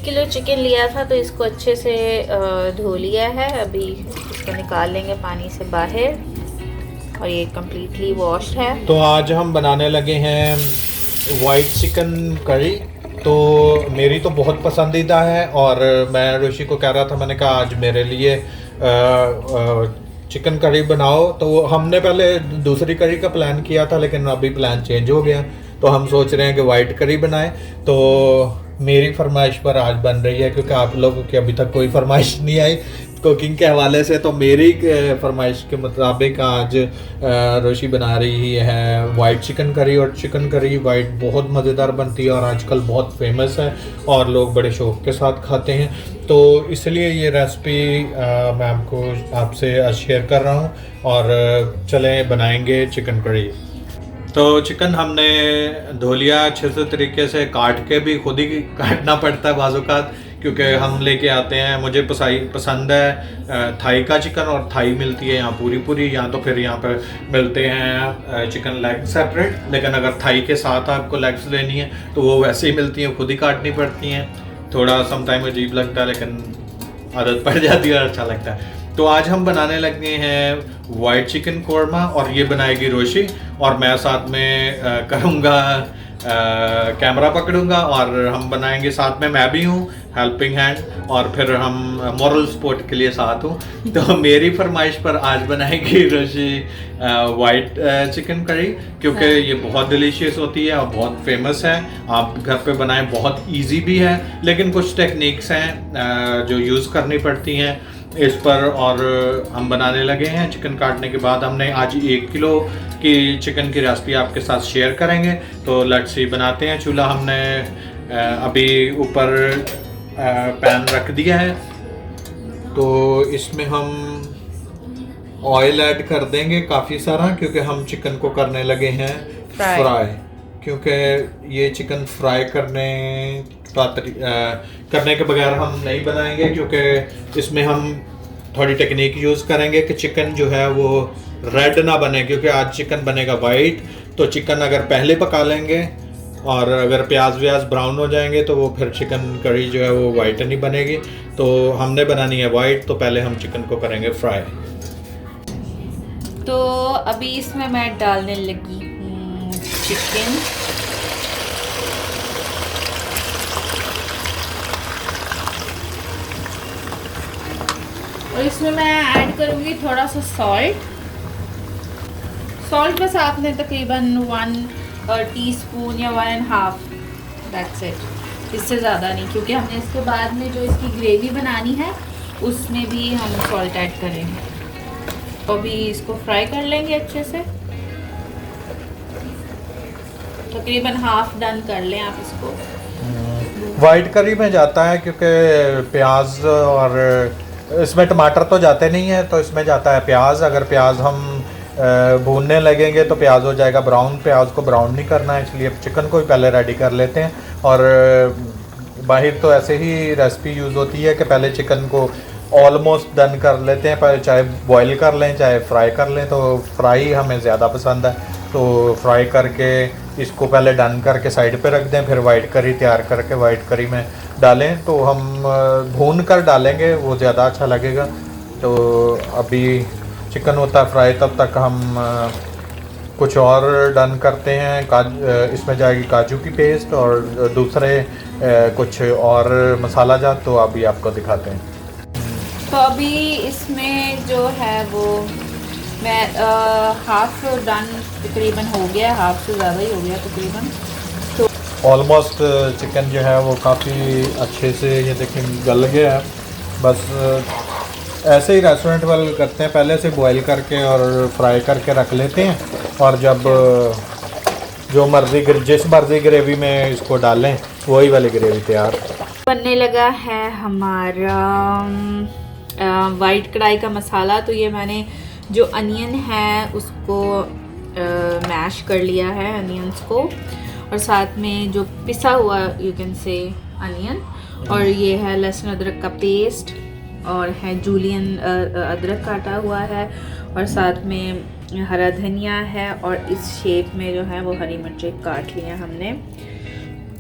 Kilo chicken लिया था तो इसको अच्छे से धो लिया है। अभी इसको निकाल लेंगे पानी से बाहर और ये कम्प्लीटली वॉश्ड है। तो आज हम बनाने लगे हैं वाइट चिकन करी। तो मेरी तो बहुत पसंदीदा है और मैं ऋषि को कह रहा था, मैंने कहा आज मेरे लिए चिकन करी बनाओ। तो हमने पहले दूसरी करी का प्लान किया था लेकिन अभी प्लान चेंज हो गया, तो हम सोच रहे हैं कि वाइट करी बनाएं। तो मेरी फरमाइश पर आज बन रही है क्योंकि आप लोगों की अभी तक कोई फरमाइश नहीं आई कुकिंग के हवाले से। तो मेरी फरमाइश के मुताबिक आज रोशी बना रही है वाइट चिकन करी। और चिकन करी वाइट बहुत मज़ेदार बनती है और आजकल बहुत फेमस है और लोग बड़े शौक़ के साथ खाते हैं। तो इसलिए ये रेसिपी मैं आपको आपसे शेयर कर रहा हूँ और चलें बनाएंगे चिकन करी। तो चिकन हमने धो लिया अच्छे से तरीके से, काट के भी खुद ही काटना पड़ता है बाज़-औक़ात क्योंकि हम लेके आते हैं। मुझे पसंद है थाई का चिकन और थाई मिलती है यहाँ पूरी, या तो फिर यहाँ पर मिलते हैं चिकन लेग सेपरेट। लेकिन अगर थाई के साथ आपको लेग्स लेनी है तो वो वैसे ही मिलती हैं, खुद ही काटनी पड़ती हैं। थोड़ा समटाइम अजीब लगता है लेकिन आदत पड़ जाती है और अच्छा लगता है। तो आज हम बनाने लगे हैं वाइट चिकन कोरमा और ये बनाएगी रोशी और मैं साथ में करूँगा, कैमरा पकड़ूंगा और हम बनाएंगे साथ में। मैं भी हूँ हेल्पिंग हैंड और फिर हम मॉरल सपोर्ट के लिए साथ हूँ। तो मेरी फरमाइश पर आज बनाएगी रोशी वाइट चिकन करी क्योंकि ये बहुत डिलीशियस होती है और बहुत फेमस है। आप घर पे बनाएं, बहुत इजी भी है लेकिन कुछ टेक्निक्स हैं जो यूज़ करनी पड़ती हैं इस पर। और हम बनाने लगे हैं। चिकन काटने के बाद हमने आज 1 किलो की चिकन की रेसिपी आपके साथ शेयर करेंगे। तो लेट्स सी बनाते हैं। चूल्हा हमने अभी ऊपर पैन रख दिया है तो इसमें हम ऑयल ऐड कर देंगे काफ़ी सारा क्योंकि हम चिकन को करने लगे हैं फ्राई। क्योंकि ये चिकन फ्राई करने के बगैर हम नहीं बनाएंगे क्योंकि इसमें हम थोड़ी टेक्निक यूज़ करेंगे कि चिकन जो है वो रेड ना बने। क्योंकि आज चिकन बनेगा वाइट, तो चिकन अगर पहले पका लेंगे और अगर प्याज व्याज ब्राउन हो जाएंगे तो वो फिर चिकन करी जो है वो वाइट नहीं बनेगी। तो हमने बनानी है वाइट, तो पहले हम चिकन को करेंगे फ्राई। तो अभी इसमें मैं डालने लगी हूँ चिकन। और इसमें मैं ऐड करूँगी थोड़ा सा सॉल्ट बस आपने तकरीबन 1 टीस्पून या 1.5, दैट्स इट। इससे ज़्यादा नहीं क्योंकि हमने इसके बाद में जो इसकी ग्रेवी बनानी है उसमें भी हम सॉल्ट ऐड करेंगे। तो अभी इसको फ्राई कर लेंगे अच्छे से, तकरीबन हाफ डन कर लें आप इसको। वाइट करी में जाता है क्योंकि प्याज और इसमें टमाटर तो जाते नहीं है, तो इसमें जाता है प्याज। अगर प्याज हम भूनने लगेंगे तो प्याज हो जाएगा ब्राउन। प्याज को ब्राउन नहीं करना है, इसलिए चिकन को भी पहले रेडी कर लेते हैं। और बाहर तो ऐसे ही रेसिपी यूज़ होती है कि पहले चिकन को ऑलमोस्ट डन कर लेते हैं, पर चाहे बॉईल कर लें चाहे फ्राई कर लें। तो फ्राई हमें ज़्यादा पसंद है, तो फ्राई करके इसको पहले डन करके साइड पे रख दें, फिर वाइट करी तैयार करके वाइट करी में डालें। तो हम भून कर डालेंगे, वो ज़्यादा अच्छा लगेगा। तो अभी चिकन होता है फ्राई, तब तक हम कुछ और डन करते हैं। इसमें जाएगी काजू की पेस्ट और दूसरे कुछ और मसाला जात, तो अभी आपको दिखाते हैं। तो अभी इसमें जो है वो मैं हाफ डन तकरीबन हो गया, हाफ से ज़्यादा ही हो गया तकरीबन। तो ऑलमोस्ट चिकन जो है वो काफ़ी अच्छे से ये देखें गल गया है। बस ऐसे ही रेस्टोरेंट वाले करते हैं, पहले से बॉईल करके और फ्राई करके रख लेते हैं और जब जिस मर्ज़ी ग्रेवी में इसको डालें वही वाली ग्रेवी तैयार बनने लगा है हमारा वाइट कढ़ाई का मसाला। तो ये मैंने जो अनियन है उसको मैश कर लिया है, अनियंस को, और साथ में जो पिसा हुआ यू कैन से अनियन, और ये है लहसुन अदरक का पेस्ट, और है जूलियन अदरक काटा हुआ है, और साथ में हरा धनिया है, और इस शेप में जो है वो हरी मिर्चें काट ली हैं हमने।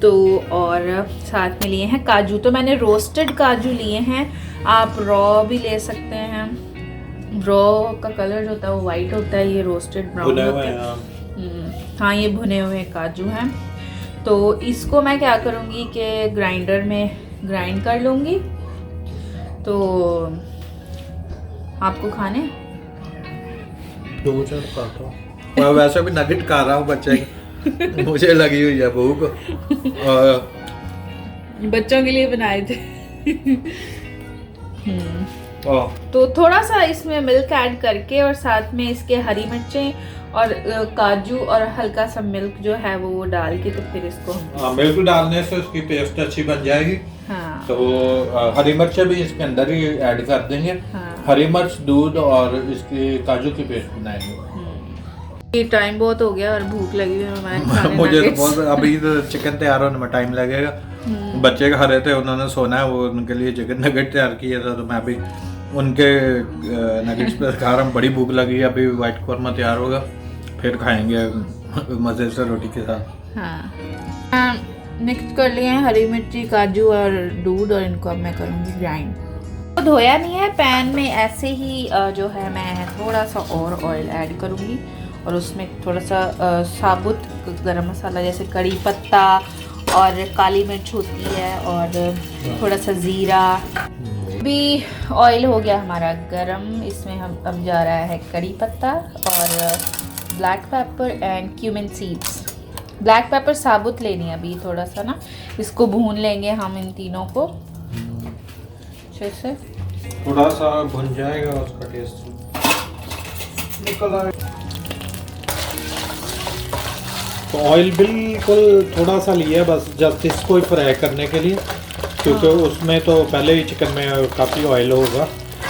तो और साथ में लिए हैं काजू। तो मैंने रोस्टेड काजू लिए हैं, आप रॉ भी ले सकते हैं। रॉ का कलर जो होता है वो वाइट होता है, ये रोस्टेड ब्राउन होता है। हाँ, ये भुने हुए काजू हैं। तो इसको मैं क्या करूँगी कि ग्राइंडर में ग्राइंड कर लूँगी। तो आपको खाने 2-4 खाता हूँ, मैं वैसे भी नगेट खा रहा हूँ बच्चे का। मुझे लगी हुई है भूख। बच्चों के लिए बनाए थे। तो थोड़ा सा इसमें मिल्क ऐड करके और साथ में इसके हरी मिर्चें और काजू और हल्का सा मिल्क जो है वो डाल के, तो फिर इसको मिल्क डालने से उसकी पेस्ट अच्छी बन जाएगी। हाँ। तो हरी मिर्चें भी इसके अंदर ही ऐड कर देंगे। हाँ। हरी मिर्च, दूध और इसकी काजू की पेस्ट बनाएंगे। ये टाइम बहुत हो गया और भूख लगी हुई है। मुझे तो बहुत, अभी तो चिकन तैयार होने में टाइम लगेगा। बच्चे खा रहे थे, उन्होंने सोना है, वो उनके लिए चिकन नगेट तैयार किया था, तो मैं अभी उनके नगेट्स पे खा रहा हूँ। बड़ी भूख लगी है। अभी वाइट कौरमा तैयार होगा, फिर खाएंगे मज़े से रोटी के साथ। हाँ, मिक्स कर लिए हैं हरी मिर्ची, काजू और दूध, और इनको अब मैं करूँगी ग्राइंड। तो धोया नहीं है, पैन में ऐसे ही जो है मैं थोड़ा सा और ऑयल ऐड करूँगी और उसमें थोड़ा सा साबुत गरम मसाला जैसे कड़ी पत्ता और काली मिर्च होती है और थोड़ा सा ज़ीरा। भी ऑयल हो गया हमारा गरम, इसमें हम अब जा रहा है कड़ी पत्ता और black pepper and cumin seeds. Black pepper साबुत लेनी है अभी, थोड़ा सा ना इसको भून लेंगे हम इन तीनों को अच्छे से। थोड़ा सा भुन जाएगा, उसका टेस्ट निकल आएगा। तो ऑयल बिल्कुल थोड़ा सा लिया बस, जस्ट इसको ही फ्राई करने के लिए, क्योंकि उसमें तो पहले ही चिकन में काफ़ी ऑयल होगा,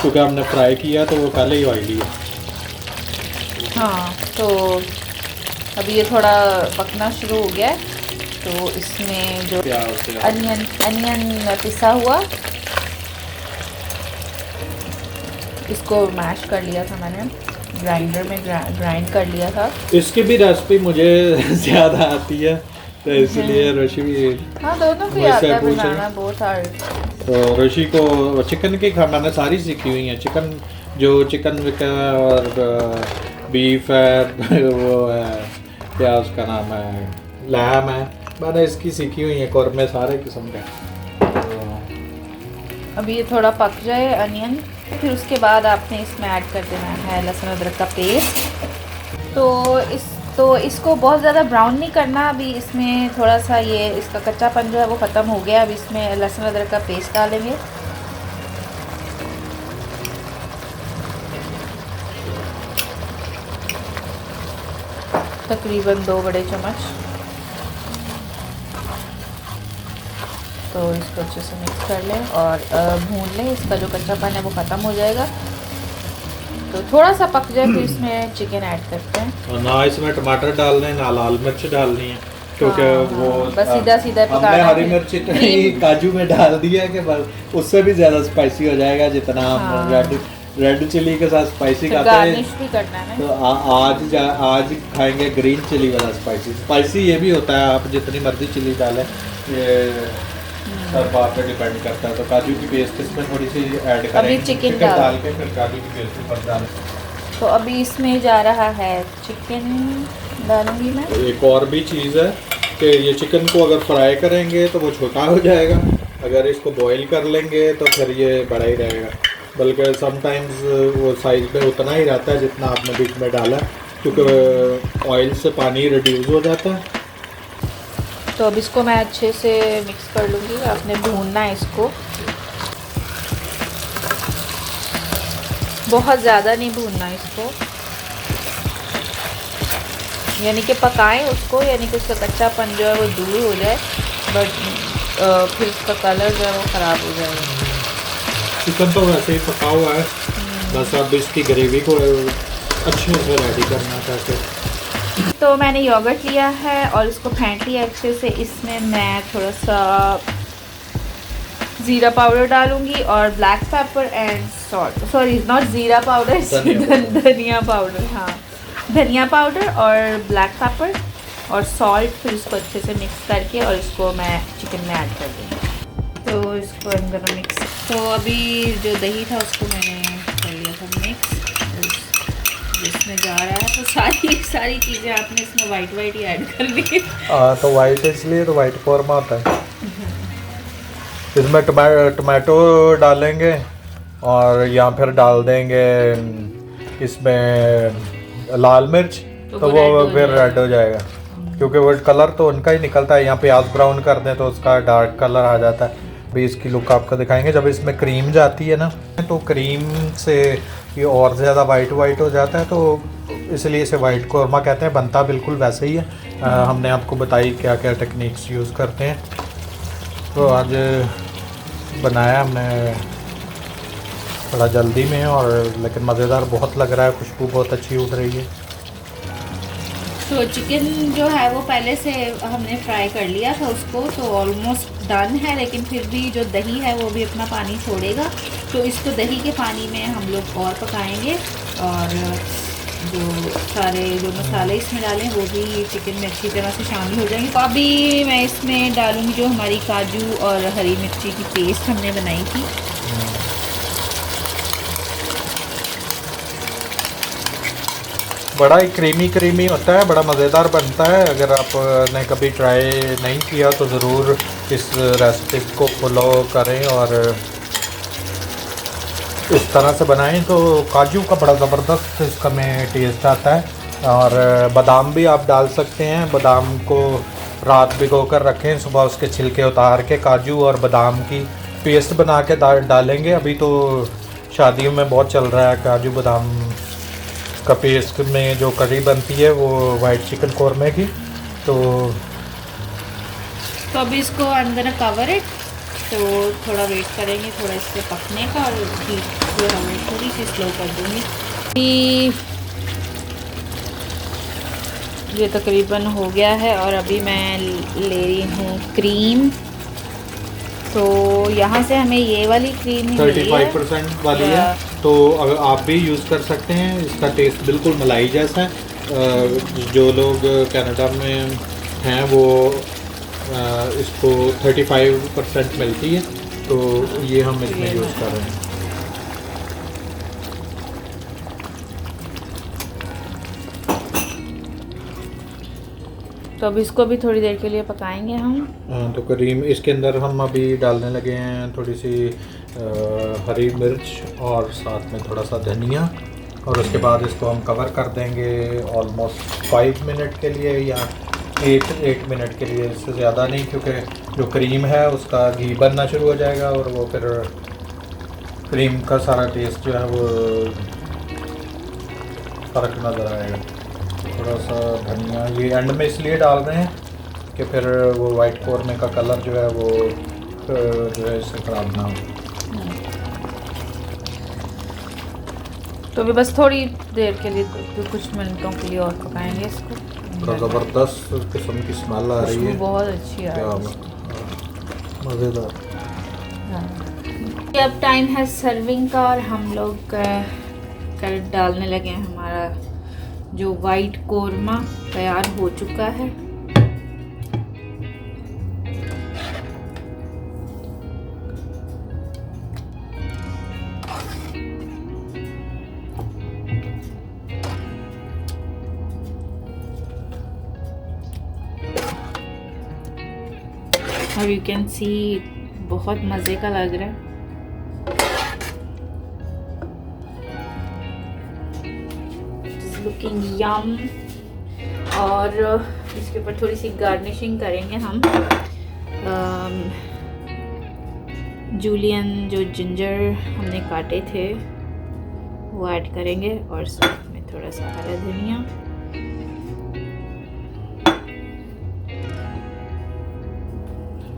क्योंकि हमने फ्राई किया तो वो पहले ही ऑयली है। हाँ, तो अभी ये थोड़ा पकना शुरू हो गया है, तो इसमें जो अनियन पिसा हुआ, इसको मैश कर लिया था मैंने, ग्राइंडर में ग्राइंड कर लिया था। इसकी भी रेसिपी मुझे ज़्यादा आती है, तो इसलिए ऋषि भी, हाँ दोनों को आता है बनाना, बहुत हार्ड। तो ऋषि को चिकन की मैंने सारी सीखी हुई है। चिकन विका और बीफ है, वो है क्या उसका नाम है, लैम है, मैंने इसकी सीखी हुई है, कौरमे सारे किस्म के। अभी ये थोड़ा पक जाए अनियन, फिर उसके बाद आपने इसमें ऐड कर देना है लहसुन अदरक का पेस्ट। तो इसको बहुत ज़्यादा ब्राउन नहीं करना, अभी इसमें थोड़ा सा ये इसका कच्चापन जो है वो ख़त्म हो गया। अब इसमें लहसुन अदरक का पेस्ट डालेंगे। तकरीबन 2 बड़े चम्मच। तो इसको अच्छे से मिक्स कर लें और भून लें, इसका जो कच्चापन है वो ख़त्म हो जाएगा। तो थोड़ा सा पक जाए फिर इसमें चिकन ऐड करते हैं। और ना इसमें टमाटर डालने हैं, ना लाल मिर्च डालनी है, क्योंकि वो बस सीधा पकाना है। हरी मिर्च इतनी काजू में डाल दिया कि बस उससे भी ज़्यादा स्पाइसी हो जाएगा, जितना हम रेड चिली के साथ स्पाइसी खाते हैं। गार्निश भी करना है। तो आज खाएंगे ग्रीन चिली वाला स्पाइसी। ये भी होता है, आप जितनी मर्जी चिली डालें, ये सब बात पे डिपेंड करता है। तो काजू की पेस्ट इसमें थोड़ी सी ऐड करें, अभी चिकन डाल के फिर काजू की पेस्ट ऊपर डालें। तो अभी इसमें जा रहा है चिकन डालूंगी मैं। एक और भी चीज़ है कि ये चिकन को अगर फ्राई करेंगे तो वो छोटा हो जाएगा, अगर इसको बॉईल कर लेंगे तो फिर ये बड़ा ही रहेगा, बल्कि समटाइम्स वो साइज में उतना ही रहता है जितना आपने बीच में डाला, क्योंकि ऑयल से पानी रिड्यूस हो जाता है। तो अब इसको मैं अच्छे से मिक्स कर लूँगी। आपने भूनना है इसको, बहुत ज़्यादा नहीं भूनना इसको, यानी कि पकाएं उसको, यानी कि उसका कच्चापन जो है वो दूर हो जाए, बट फिर उसका कलर जो है वो ख़राब हो जाएगा। चिकन तो वैसे ही पका हुआ है, बस अब इसकी ग्रेवी को अच्छे से रेडी करना चाहते। तो मैंने योगर्ट लिया है और इसको फेंट लिया अच्छे से। इसमें मैं थोड़ा सा ज़ीरा पाउडर डालूंगी और black pepper and salt, sorry not ज़ीरा पाउडर, धनिया पाउडर, हाँ धनिया पाउडर और ब्लैक पेपर और सॉल्ट, फिर इसको अच्छे से मिक्स करके और इसको मैं चिकन में ऐड कर दूँगी। तो इसको अंदर मिक्स, तो अभी जो दही था उसको मैंने कर लिया था मिक्स, इसमें जा रहा है। तो सारी चीज़ें आपने इसमें वाइट ही ऐड कर दी। तो वाइट इसलिए तो वाइट कौरमा होता है। इसमें टमाटो डालेंगे और या फिर डाल देंगे इसमें लाल मिर्च, तो वो फिर रेड हो जाएगा, क्योंकि वो कलर तो उनका ही निकलता है। यहाँ प्याज ब्राउन कर दें तो उसका डार्क कलर आ जाता है। अभी इसकी लुक आपको दिखाएंगे। जब इसमें क्रीम जाती है ना, तो क्रीम से ये और ज़्यादा वाइट हो जाता है, तो इसलिए इसे वाइट कौरमा कहते हैं। बनता बिल्कुल वैसे ही है। हमने आपको बताई क्या क्या टेक्निक्स यूज़ करते हैं। तो आज बनाया हमने बड़ा जल्दी में, और लेकिन मज़ेदार बहुत लग रहा है, खुशबू बहुत अच्छी उड़ रही है। तो चिकन जो है वो पहले से हमने फ्राई कर लिया था उसको, तो ऑलमोस्ट डन है। लेकिन फिर भी जो दही है वो भी अपना पानी छोड़ेगा, तो इसको दही के पानी में हम लोग और पकाएंगे, और जो मसाले इसमें डालें वो भी चिकन में अच्छी तरह से शामिल हो जाएंगे। तो अभी मैं इसमें डालूँगी जो हमारी काजू और हरी मिर्ची की पेस्ट हमने बनाई थी। बड़ा ही क्रीमी होता है, बड़ा मज़ेदार बनता है। अगर आपने कभी ट्राई नहीं किया तो ज़रूर इस रेसिपी को फॉलो करें और इस तरह से बनाएं। तो काजू का बड़ा ज़बरदस्त इसका में टेस्ट आता है, और बादाम भी आप डाल सकते हैं। बादाम को रात भिगो कर रखें, सुबह उसके छिलके उतार के काजू और बादाम की पेस्ट बना के डालेंगे। अभी तो शादियों में बहुत चल रहा है काजू बादाम का पेस्ट में जो करी बनती है वो वाइट चिकन कौरमे की। तो अभी इसको अंदर कवर इट, तो थोड़ा वेट करेंगे थोड़ा इसके पकने का, और जो हमें थोड़ी सी स्लो कर दूँगी। ये तकरीबन हो गया है, और अभी मैं ले रही हूँ क्रीम। तो यहाँ से हमें ये वाली क्रीम 35% वाली है, तो अगर आप भी यूज़ कर सकते हैं। इसका टेस्ट बिल्कुल मलाई जैसा है। जो लोग कनाडा में हैं वो इसको 35% मिलती है, तो ये हम इसमें यूज़ कर रहे हैं। तो अब इसको भी थोड़ी देर के लिए पकाएंगे हम। तो क्रीम इसके अंदर हम अभी डालने लगे हैं थोड़ी सी हरी मिर्च और साथ में थोड़ा सा धनिया, और उसके बाद इसको हम कवर कर देंगे ऑलमोस्ट 5 मिनट के लिए या 8 मिनट के लिए, इससे ज़्यादा नहीं, क्योंकि जो क्रीम है उसका घी बनना शुरू हो जाएगा और वो फिर क्रीम का सारा टेस्ट जो है वो फ़र्क नज़र आएगा। थोड़ा सा धनिया ये एंड में इसलिए डाल रहे हैं कि फिर वो वाइट कौरमे का कलर जो है वो जो है इससे ख़राब ना हो। तो अभी बस थोड़ी देर के लिए, कुछ मिनटों के लिए और पकाएंगे इसको। तो ज़बरदस्त किस्म की स्मेल आ रही है, बहुत अच्छी आ रही है, मज़ेदार। अब टाइम है सर्विंग का, और हम लोग कर डालने लगे हैं। हमारा जो वाइट कौरमा तैयार हो चुका है। और यू कैन सी बहुत मज़े का लग रहा है। लुकिंग यम। और इसके ऊपर थोड़ी सी गार्निशिंग करेंगे हम। जूलियन जो जिंजर हमने काटे थे वो ऐड करेंगे, और साथ में थोड़ा सा हरा धनिया।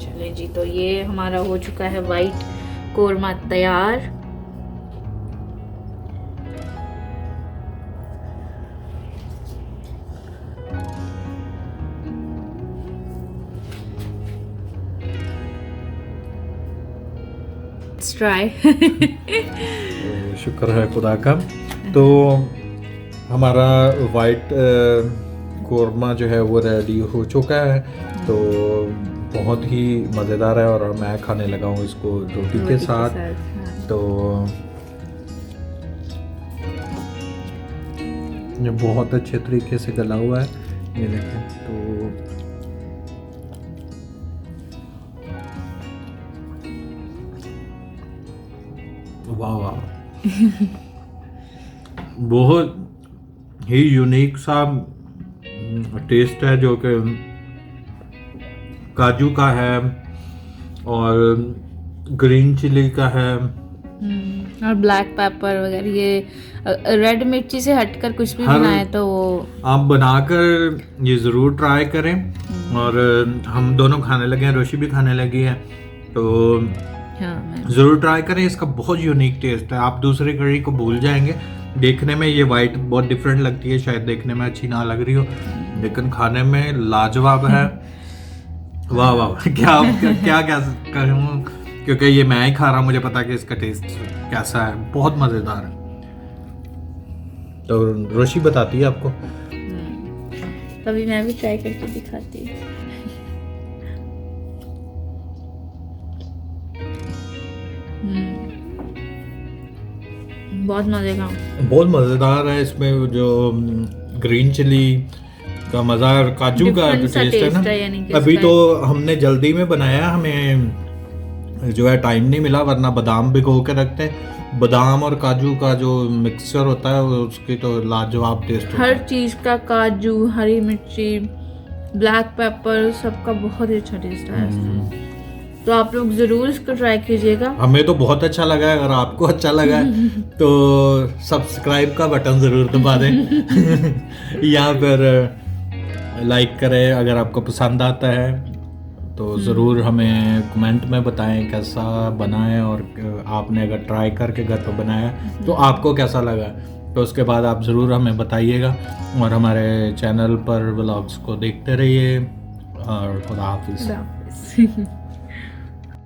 चले जी, तो ये हमारा हो चुका है वाइट कौरमा तैयार। ट्राई। शुक्र है खुदा का। तो हमारा वाइट कोरमा जो है वो रेडी हो चुका है, तो बहुत ही मज़ेदार है और मैं खाने लगा हूँ इसको रोटी के साथ। हाँ। तो ये बहुत अच्छे तरीके से गला हुआ है, ये देखें। तो वाह वाह बहुत ही यूनिक सा टेस्ट है जो कि काजू का है और ग्रीन चिली का है और ब्लैक पेपर वगैरह, ये रेड मिर्ची से हटकर कुछ भी हर- बनाए तो वो आप बनाकर ये ज़रूर ट्राई करें। और हम दोनों खाने लगे हैं, रोशी भी खाने लगी है, तो हाँ मैं ज़रूर ट्राई करें। इसका बहुत यूनिक टेस्ट है, आप दूसरी करी को भूल जाएंगे। देखने में ये वाइट बहुत डिफरेंट लगती है, शायद देखने में अच्छी ना लग रही हो, लेकिन खाने में लाजवाब है। वाह वाह क्या क्या क्या कहूँ, क्योंकि ये मैं ही खा रहा हूँ, मुझे पता है कि इसका टेस्ट कैसा है, बहुत मज़ेदार है। तो रोशी बताती है आपको। तभी मैं भी ट्राई करके दिखाती हूँ। बहुत मजे का। बहुत मज़ेदार है, इसमें जो ग्रीन चिली का मज़ा और काजू का Different सा टेस्ट है taste है, यानी ना। कि अभी इसका तो हमने जल्दी में बनाया, हमें जो है टाइम नहीं मिला, वरना बादाम भिगो के रखते हैं। बादाम और काजू का जो मिक्सचर होता है उसकी तो लाजवाब टेस्ट होता हर है। चीज का, काजू, हरी मिर्ची, ब्लैक पेपर, सबका बहुत ही अच्छा टेस्ट है इसमें। तो आप लोग जरूर इसको ट्राई कीजिएगा। हमें तो बहुत अच्छा लगा है, अगर आपको अच्छा लगा है तो सब्सक्राइब का बटन ज़रूर दबा दें या फिर लाइक करें। अगर आपको पसंद आता है तो ज़रूर हमें कमेंट में बताएं कैसा बना है, और आपने अगर ट्राई करके घर पर बनाया तो आपको कैसा लगा, तो उसके बाद आप ज़रूर हमें बताइएगा। और हमारे चैनल पर व्लॉग्स को देखते रहिए, और खुदा हाफिज़। खुदा हाफिज़।